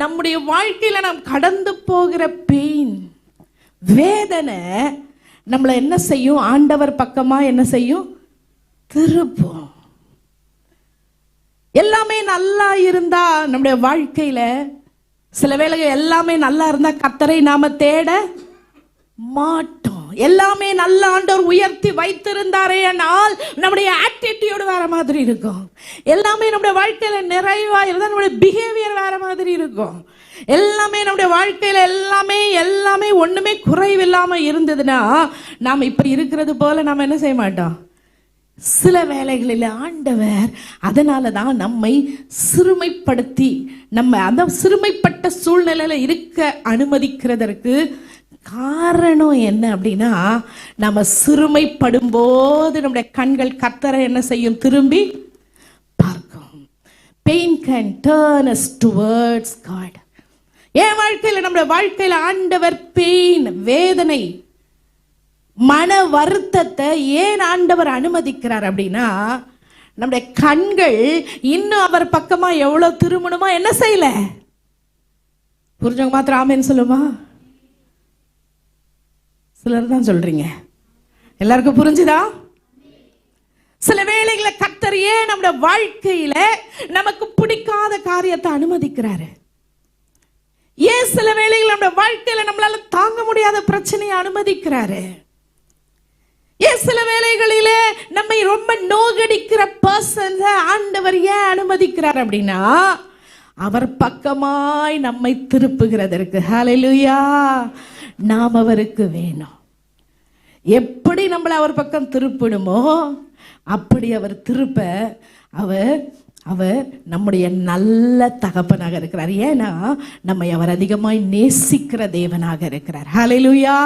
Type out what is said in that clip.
நம்முடைய வாழ்க்கையில நாம் கடந்து போகிற பெயின், வேதனை நம்மளை என்ன செய்யும்? ஆண்டவர் பக்கமா என்ன செய்யும்? திருப்பும். எல்லாமே நல்லா இருந்தா நம்முடைய வாழ்க்கையில சில வேளைகள் எல்லாமே நல்லா இருந்தா கர்த்தரை நாம தேட மாட்டோம். எல்லாமே நல்ல ஆண்டவர் உயர்த்தி வைத்திருந்தாரே ஆனால் நம்முடைய ஆட்டிடியூட் வேற மாதிரி இருக்கும். எல்லாமே நம்முடைய வாழ்க்கையில நிறைவா இருந்தா நம்முடைய பிஹேவியர் வேற மாதிரி இருக்கும். எல்லாமே நம்முடைய வாழ்க்கையில எல்லாமே ஒண்ணுமே குறைவில்லாம இருந்ததுன்னா நாம் இப்படி இருக்கிறது போல நாம் என்ன செய்ய மாட்டோம். சில வேளைகளில் ஆண்டவர் அதனால தான் நம்மை சிறுமைப்படுத்தி நம்ம அந்த சிறுமைப்பட்ட சூழ்நிலையில இருக்க அனுமதிக்கிறதற்கு காரணம் என்ன அப்படின்னா, நம்ம சிறுமைப்படும் போது நம்முடைய கண்கள் கர்த்தரை என்ன செய்யும்? திரும்பி பார்க்கும். Pain can turn us towards God. என் வாழ்க்கையில நம்முடைய வாழ்க்கையில ஆண்டவர் பெயின், வேதனை, மன வருத்தத்தை ஏன் ஆண்டவர் அனுமதிக்கிறார் அப்படின்னா, நம்முடைய கண்கள் இன்னும் அவர் பக்கமா எவ்வளவு திரும்பணுமா என்ன செய்யல. புரிஞ்சவங்க மாத்திரம் ஆமேன்னு சொல்லுமா? சிலர் தான் சொல்றீங்க. எல்லாருக்கும் புரிஞ்சுதா? சில வேளைகளை கர்த்தர் ஏன் நம்முடைய வாழ்க்கையில நமக்கு பிடிக்காத காரியத்தை அனுமதிக்கிறாரு? ஏன் சில வேளைகள் நம்முடைய வாழ்க்கையில நம்மளால தாங்க முடியாத பிரச்சனையை அனுமதிக்கிறாரு? ஏன் சில வேளைகளிலே நம்மை ரொம்ப நோகடிக்கிற பர்சன் ஆண்டவர் ஏன் அனுமதிக்கிறார் அப்படின்னா, அவர் பக்கமாய் நம்மை திருப்புகிறதற்கு. ஹல்லேலூயா. நாம் அவருக்கு வேணும். எப்படி நம்மளை அவர் பக்கம் திருப்பணுமோ அப்படி அவர் திருப்ப அவர் நம்முடைய நல்ல தகப்பனாக இருக்கிறார். ஏன்னா நம்மை அவர் அதிகமாய் நேசிக்கிற தேவனாக இருக்கிறார். ஹல்லேலூயா.